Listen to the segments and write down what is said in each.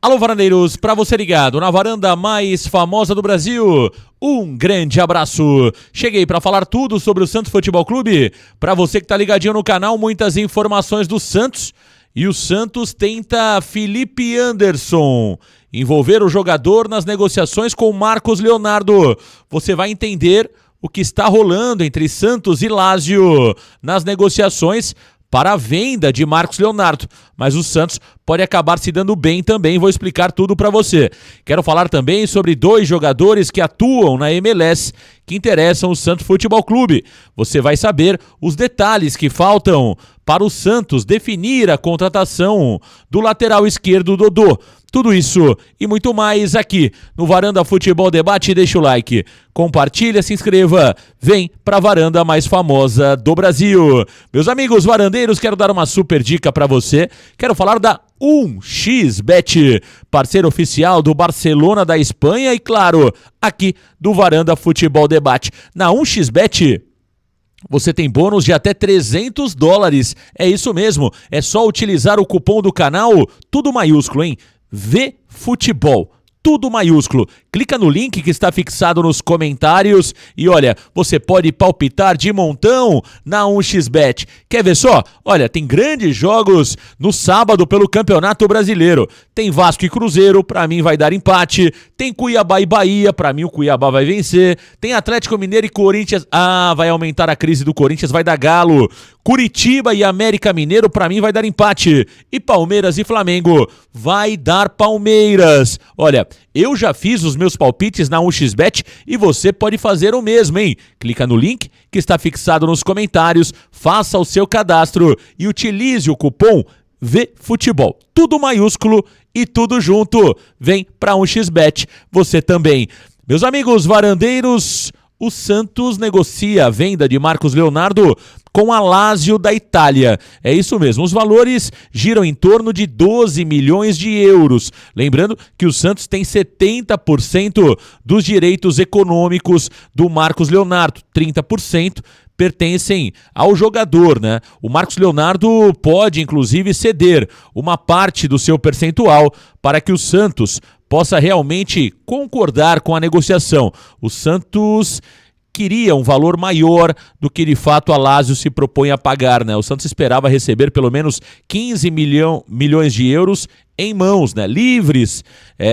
Alô, varandeiros, para você ligado na varanda mais famosa do Brasil, um grande abraço. Cheguei para falar tudo sobre o Santos Futebol Clube. Para você que tá ligadinho no canal, muitas informações do Santos. E o Santos tenta Felipe Anderson envolver o jogador nas negociações com Marcos Leonardo. Você vai entender o que está rolando entre Santos e Lazio nas negociações para a venda de Marcos Leonardo, mas o Santos pode acabar se dando bem também, vou explicar tudo para você. Quero falar também sobre dois jogadores que atuam na MLS que interessam o Santos Futebol Clube. Você vai saber os detalhes que faltam para o Santos definir a contratação do lateral esquerdo Dodô. Tudo isso e muito mais aqui no Varanda Futebol Debate. Deixa o like, compartilha, se inscreva, vem pra varanda mais famosa do Brasil. Meus amigos varandeiros, quero dar uma super dica pra você. Quero falar da 1xBet, parceiro oficial do Barcelona da Espanha e, claro, aqui do Varanda Futebol Debate. Na 1xBet, você tem bônus de até $300. É isso mesmo, é só utilizar o cupom do canal, tudo maiúsculo, hein? VFutebol, tudo maiúsculo. Clica no link que está fixado nos comentários e olha, você pode palpitar de montão na 1xBet. Quer ver só? Olha, tem grandes jogos no sábado pelo Campeonato Brasileiro. Tem Vasco e Cruzeiro, pra mim vai dar empate. Tem Cuiabá e Bahia, pra mim o Cuiabá vai vencer. Tem Atlético Mineiro e Corinthians, vai aumentar a crise do Corinthians, vai dar Galo. Curitiba e América Mineiro, pra mim vai dar empate. E Palmeiras e Flamengo, vai dar Palmeiras. Olha, eu já fiz os meus palpites na 1xBet e você pode fazer o mesmo, hein? Clica no link que está fixado nos comentários, faça o seu cadastro e utilize o cupom VFutebol. Tudo maiúsculo e tudo junto. Vem pra 1xBet, você também. Meus amigos varandeiros, o Santos negocia a venda de Marcos Leonardo com a Lazio da Itália. É isso mesmo, os valores giram em torno de 12 milhões de euros. Lembrando que o Santos tem 70% dos direitos econômicos do Marcos Leonardo, 30% pertencem ao jogador, né? O Marcos Leonardo pode, inclusive, ceder uma parte do seu percentual para que o Santos possa realmente concordar com a negociação. O Santos queria um valor maior do que de fato a Lazio se propõe a pagar, né? O Santos esperava receber pelo menos 15 milhões de euros em mãos, né? Livres,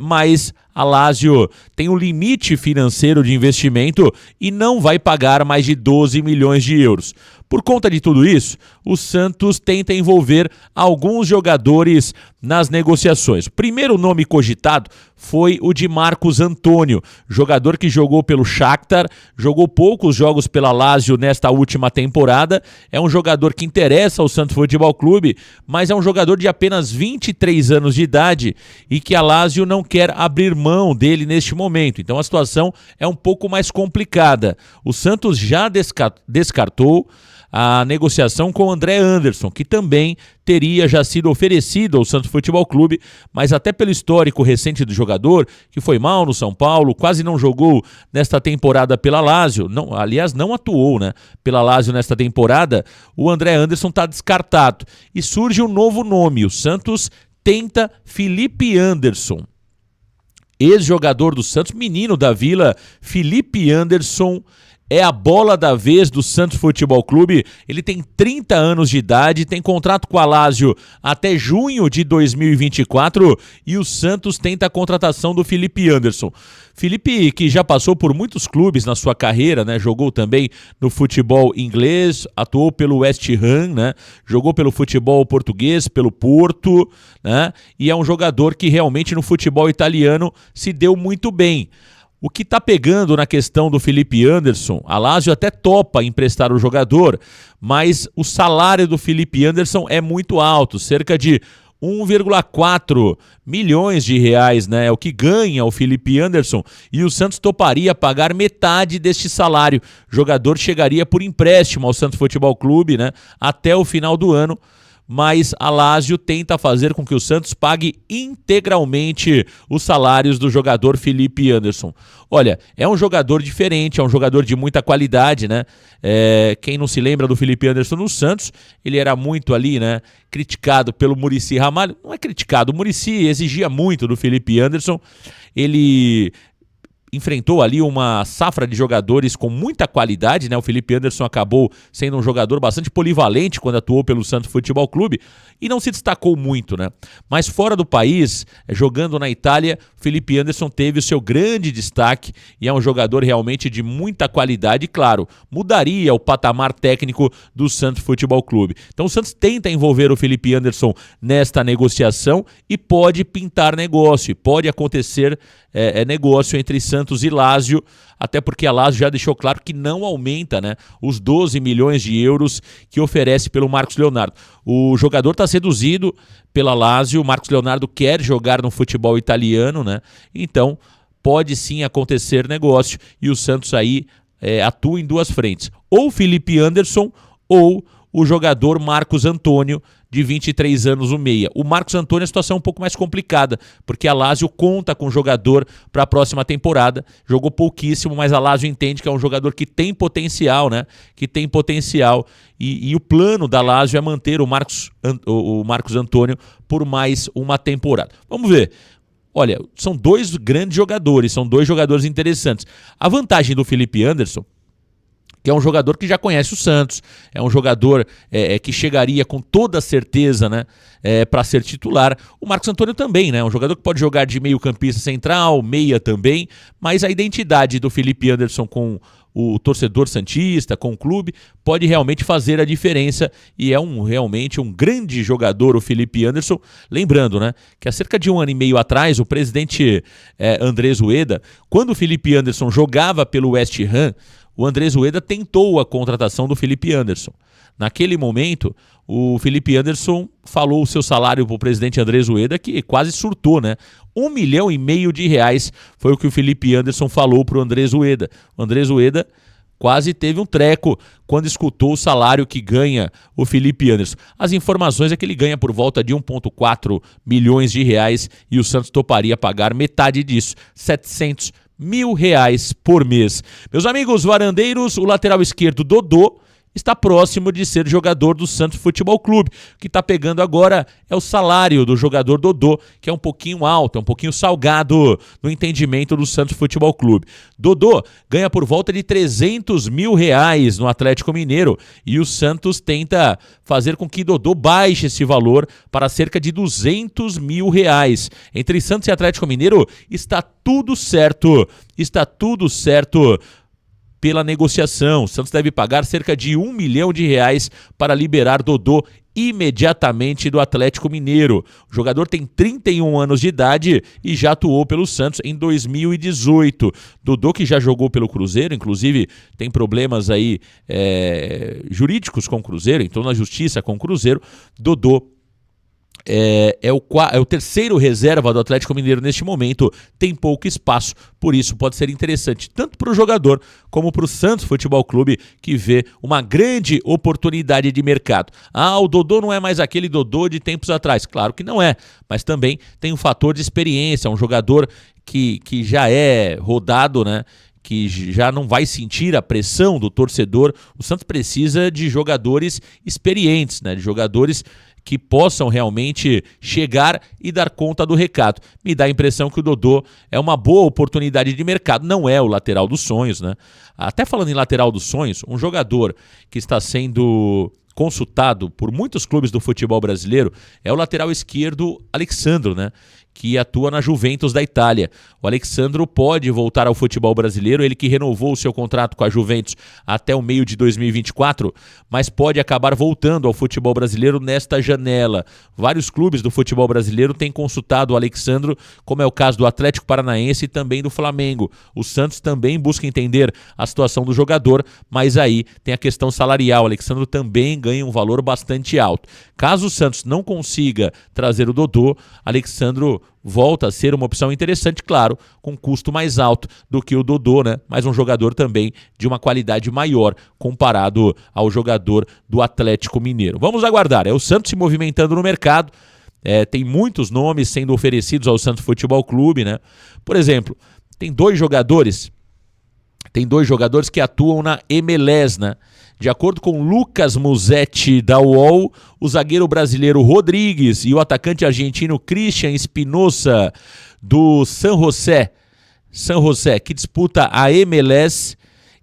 mas a Lazio tem um limite financeiro de investimento e não vai pagar mais de 12 milhões de euros. Por conta de tudo isso, o Santos tenta envolver alguns jogadores nas negociações. O primeiro nome cogitado foi o de Marcos Antônio, jogador que jogou pelo Shakhtar, jogou poucos jogos pela Lazio nesta última temporada. É um jogador que interessa ao Santos Futebol Clube, mas é um jogador de apenas 23 anos de idade e que a Lazio não quer abrir mão dele neste momento. Então a situação é um pouco mais complicada. O Santos já descartou a negociação com o André Anderson, que também teria já sido oferecido ao Santos Futebol Clube, mas até pelo histórico recente do jogador, que foi mal no São Paulo, quase não jogou nesta temporada pela Lazio, não atuou, né, pela Lazio nesta temporada, o André Anderson está descartado. E surge um novo nome, o Santos tenta Felipe Anderson. Ex-jogador do Santos, menino da Vila, Felipe Anderson é a bola da vez do Santos Futebol Clube. Ele tem 30 anos de idade, tem contrato com a Lazio até junho de 2024 e o Santos tenta a contratação do Felipe Anderson. Felipe, que já passou por muitos clubes na sua carreira, né? Jogou também no futebol inglês, atuou pelo West Ham, né? Jogou pelo futebol português, pelo Porto, né? E é um jogador que realmente no futebol italiano se deu muito bem. O que está pegando na questão do Felipe Anderson, a Lazio até topa emprestar o jogador, mas o salário do Felipe Anderson é muito alto, cerca de 1,4 milhões de reais, né? É o que ganha o Felipe Anderson e o Santos toparia pagar metade deste salário. O jogador chegaria por empréstimo ao Santos Futebol Clube, né? Até o final do ano. mas a Lazio tenta fazer com que o Santos pague integralmente os salários do jogador Felipe Anderson. Olha, é um jogador diferente, é um jogador de muita qualidade, né? Quem não se lembra do Felipe Anderson no Santos, ele era muito ali, né, criticado pelo Muricy Ramalho. Não é criticado, o Muricy exigia muito do Felipe Anderson. Ele enfrentou ali uma safra de jogadores com muita qualidade, né? O Felipe Anderson acabou sendo um jogador bastante polivalente quando atuou pelo Santos Futebol Clube e não se destacou muito, né? Mas fora do país, jogando na Itália, o Felipe Anderson teve o seu grande destaque e é um jogador realmente de muita qualidade e, claro, mudaria o patamar técnico do Santos Futebol Clube. Então o Santos tenta envolver o Felipe Anderson nesta negociação e pode pintar negócio, pode acontecer negócio entre Santos e Lazio, até porque a Lazio já deixou claro que não aumenta, né, os 12 milhões de euros que oferece pelo Marcos Leonardo. O jogador está seduzido pela Lazio, o Marcos Leonardo quer jogar no futebol italiano, né? Então pode sim acontecer negócio e o Santos aí atua em duas frentes, ou Felipe Anderson ou o jogador Marcos Antônio, de 23 anos, o meia. O Marcos Antônio, a situação é um pouco mais complicada, porque a Lazio conta com o jogador para a próxima temporada. Jogou pouquíssimo, mas a Lazio entende que é um jogador que tem potencial, né? Que tem potencial. E o plano da Lazio é manter o Marcos Antônio por mais uma temporada. Vamos ver. Olha, são dois grandes jogadores, são dois jogadores interessantes. A vantagem do Felipe Anderson, que é um jogador que já conhece o Santos, é um jogador que chegaria com toda certeza, né, para ser titular. O Marcos Antônio também, né, um jogador que pode jogar de meio campista central, meia também, mas a identidade do Felipe Anderson com o torcedor santista, com o clube, pode realmente fazer a diferença e é realmente um grande jogador o Felipe Anderson. Lembrando, né, que há cerca de 1 ano e meio atrás, o presidente Andrés Ueda, quando o Felipe Anderson jogava pelo West Ham, o Andrés Ueda tentou a contratação do Felipe Anderson. Naquele momento, o Felipe Anderson falou o seu salário para o presidente Andrés Ueda, que quase surtou, né? 1,5 milhão de reais foi o que o Felipe Anderson falou para o Andrés Ueda. O Andrés Ueda quase teve um treco quando escutou o salário que ganha o Felipe Anderson. As informações é que ele ganha por volta de 1,4 milhões de reais e o Santos toparia pagar metade disso, 700 mil reais por mês. Meus amigos varandeiros, o lateral esquerdo Dodô está próximo de ser jogador do Santos Futebol Clube. O que está pegando agora é o salário do jogador Dodô, que é um pouquinho alto, é um pouquinho salgado no entendimento do Santos Futebol Clube. Dodô ganha por volta de 300 mil reais no Atlético Mineiro e o Santos tenta fazer com que Dodô baixe esse valor para cerca de 200 mil reais. Entre Santos e Atlético Mineiro está tudo certo, pela negociação. O Santos deve pagar cerca de 1 milhão de reais para liberar Dodô imediatamente do Atlético Mineiro. O jogador tem 31 anos de idade e já atuou pelo Santos em 2018. Dodô, que já jogou pelo Cruzeiro, inclusive tem problemas aí jurídicos com o Cruzeiro, então na justiça com o Cruzeiro. Dodô é o terceiro reserva do Atlético Mineiro neste momento, tem pouco espaço, por isso pode ser interessante tanto para o jogador como para o Santos Futebol Clube, que vê uma grande oportunidade de mercado. O Dodô não é mais aquele Dodô de tempos atrás, claro que não é, mas também tem um fator de experiência, um jogador que já é rodado, né? Que já não vai sentir a pressão do torcedor. O Santos precisa de jogadores experientes, né? De jogadores que possam realmente chegar e dar conta do recado. Me dá a impressão que o Dodô é uma boa oportunidade de mercado, não é o lateral dos sonhos, né? Até falando em lateral dos sonhos, um jogador que está sendo consultado por muitos clubes do futebol brasileiro é o lateral esquerdo Alexandro, né? Que atua na Juventus da Itália. O Alexandro pode voltar ao futebol brasileiro, ele que renovou o seu contrato com a Juventus até o meio de 2024, mas pode acabar voltando ao futebol brasileiro nesta janela. Vários clubes do futebol brasileiro têm consultado o Alexandro, como é o caso do Atlético Paranaense e também do Flamengo. O Santos também busca entender a situação do jogador, mas aí tem a questão salarial. O Alexandro também ganha um valor bastante alto. Caso o Santos não consiga trazer o Dodô, Alexandro volta a ser uma opção interessante, claro, com custo mais alto do que o Dodô, né? Mas um jogador também de uma qualidade maior comparado ao jogador do Atlético Mineiro. Vamos aguardar, é o Santos se movimentando no mercado, tem muitos nomes sendo oferecidos ao Santos Futebol Clube, né? Por exemplo, tem dois jogadores que atuam na MLS, né? De acordo com Lucas Musetti da UOL, o zagueiro brasileiro Rodrigues e o atacante argentino Christian Espinosa do San José, que disputa a MLS,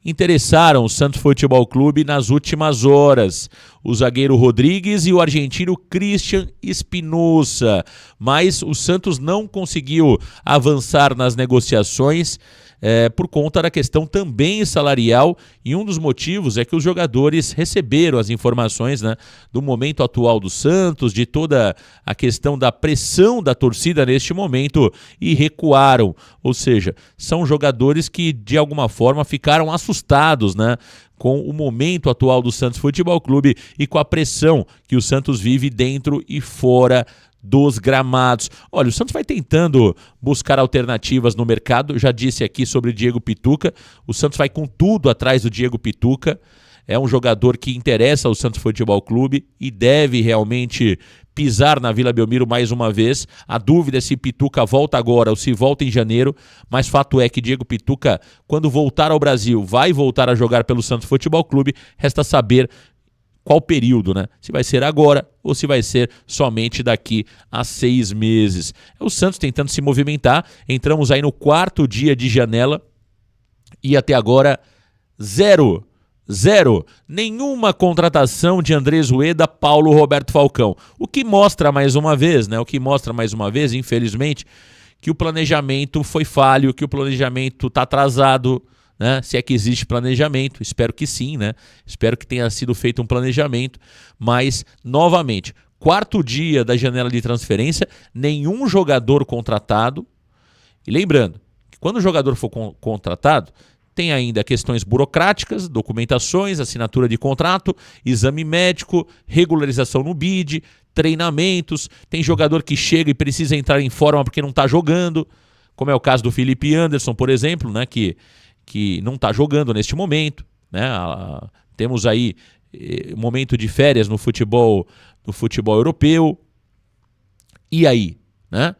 interessaram o Santos Futebol Clube nas últimas horas. O zagueiro Rodrigues e o argentino Christian Espinosa. Mas o Santos não conseguiu avançar nas negociações por conta da questão também salarial, e um dos motivos é que os jogadores receberam as informações, né, do momento atual do Santos, de toda a questão da pressão da torcida neste momento, e recuaram. Ou seja, são jogadores que de alguma forma ficaram assustados, né, com o momento atual do Santos Futebol Clube e com a pressão que o Santos vive dentro e fora dos gramados. Olha, o Santos vai tentando buscar alternativas no mercado, já disse aqui sobre o Diego Pituca, o Santos vai com tudo atrás do Diego Pituca, é um jogador que interessa ao Santos Futebol Clube e deve realmente pisar na Vila Belmiro mais uma vez. A dúvida é se Pituca volta agora ou se volta em janeiro, mas fato é que Diego Pituca, quando voltar ao Brasil, vai voltar a jogar pelo Santos Futebol Clube, resta saber qual período, né? Se vai ser agora ou se vai ser somente daqui a 6 meses. É o Santos tentando se movimentar. Entramos aí no 4º dia de janela e até agora zero. Nenhuma contratação de Andrés Rueda, Paulo Roberto Falcão. O que mostra mais uma vez, né? Infelizmente, que o planejamento foi falho, que o planejamento está atrasado, né? Se é que existe planejamento, espero que sim, né? Espero que tenha sido feito um planejamento, mas, novamente, 4º dia da janela de transferência, nenhum jogador contratado. E lembrando, que quando o jogador for contratado, tem ainda questões burocráticas, documentações, assinatura de contrato, exame médico, regularização no BID, treinamentos. Tem jogador que chega e precisa entrar em forma porque não está jogando, como é o caso do Felipe Anderson, por exemplo, né? Que não está jogando neste momento, né? Temos aí momento de férias no futebol europeu. E aí, né?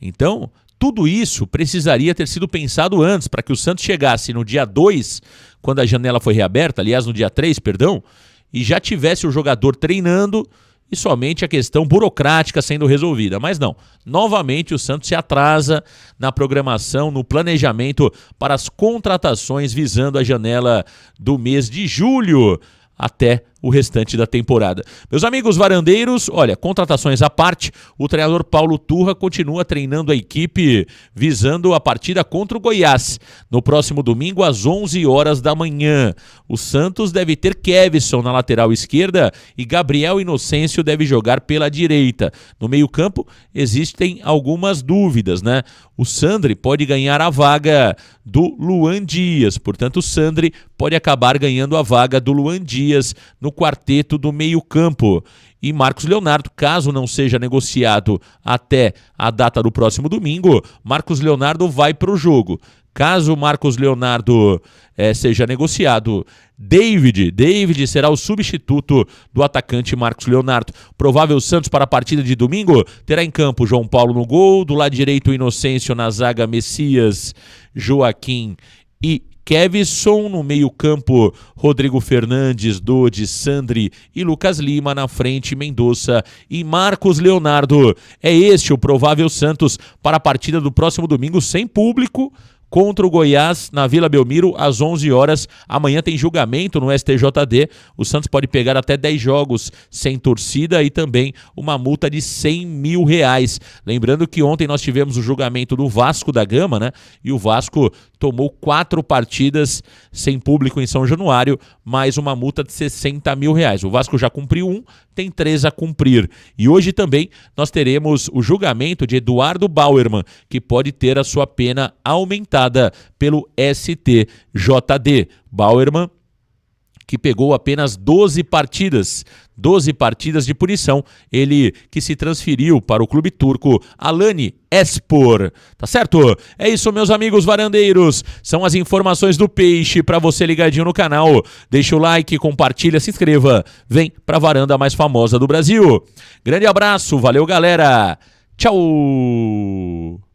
Então, tudo isso precisaria ter sido pensado antes, para que o Santos chegasse no dia 2, quando a janela foi reaberta, aliás, no dia 3, perdão, e já tivesse o jogador treinando e somente a questão burocrática sendo resolvida. Mas não, novamente o Santos se atrasa na programação, no planejamento para as contratações visando a janela do mês de julho até o restante da temporada. Meus amigos varandeiros, olha, contratações à parte, o treinador Paulo Turra continua treinando a equipe visando a partida contra o Goiás, no próximo domingo às 11 horas da manhã. O Santos deve ter Kevson na lateral esquerda e Gabriel Inocêncio deve jogar pela direita. No meio-campo existem algumas dúvidas, né? O Sandri pode ganhar a vaga do Luan Dias, portanto o Sandri pode acabar ganhando a vaga do Luan Dias no quarteto do meio-campo. E Marcos Leonardo, caso não seja negociado até a data do próximo domingo, Marcos Leonardo vai para o jogo. Caso Marcos Leonardo seja negociado, David será o substituto do atacante Marcos Leonardo. Provável Santos para a partida de domingo terá em campo João Paulo no gol, do lado direito Inocêncio, na zaga Messias, Joaquim e Kevson, no meio-campo Rodrigo Fernandes, Dodi, Sandri e Lucas Lima, na frente Mendonça e Marcos Leonardo. É este o provável Santos para a partida do próximo domingo sem público contra o Goiás na Vila Belmiro às 11 horas. Amanhã tem julgamento no STJD. O Santos pode pegar até 10 jogos sem torcida e também uma multa de R$100 mil. Lembrando que ontem nós tivemos o julgamento do Vasco da Gama, né? E o Vasco tomou 4 partidas sem público em São Januário, mais uma multa de R$60 mil. O Vasco já cumpriu 1, tem 3 a cumprir. E hoje também nós teremos o julgamento de Eduardo Bauerman, que pode ter a sua pena aumentada pelo STJD. Bauerman, que pegou apenas 12 partidas. 12 partidas de punição, ele que se transferiu para o clube turco Alanyaspor, tá certo? É isso, meus amigos varandeiros, são as informações do Peixe para você ligadinho no canal. Deixa o like, compartilha, se inscreva, vem pra varanda mais famosa do Brasil. Grande abraço, valeu galera, tchau!